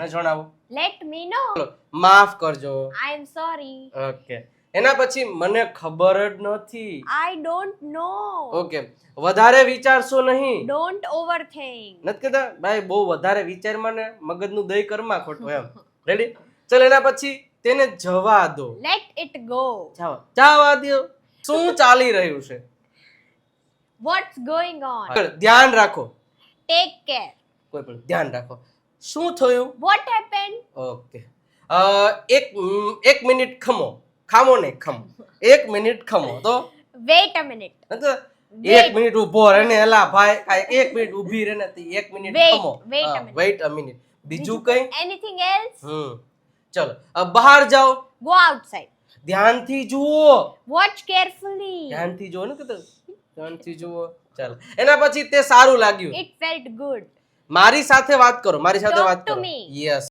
મને જણાવો. Let me know. માફ કરજો. I am sorry. ઓકે. એના પછી મને ખબર જ નથી. I don't know. ઓકે. વધારે વિચારશો નહીં. Don't overthink. નથી કહેતા ભાઈ બહુ વધારે વિચારમાં ને મગજનું દહીં કરમાં ખોટું એમ. રેડી? ચલ એના પછી તેને જવા દો. Let it go. જવા દો. શું ચાલી રહ્યું છે? What's going on? ધ્યાન રાખો. Take care. કોઈ પણ ધ્યાન રાખો. શું થયું? What happened? ઓકે. એક મિનિટ ખમો. ખામો નહીં ખમો. 1 મિનિટ ખમો તો Wait a minute. એક મિનિટ ઉભો રહે ને એલા ભાઈ 1 મિનિટ ઊભી રહે ને 1 મિનિટ ખમો. વેઇટ અ મિનિટ. બીજું કઈ? Anything else? ચલો બહાર જાઓ. Go outside. ધ્યાનથી જુઓ. Watch carefully. ધ્યાનથી જુઓ ને કે ધ્યાનથી જુઓ. ચાલો એના પછી તે સારું લાગ્યું. It felt good. મારી સાથે વાત કરો. મારી સાથે Talk વાત to કરો. me. યસ.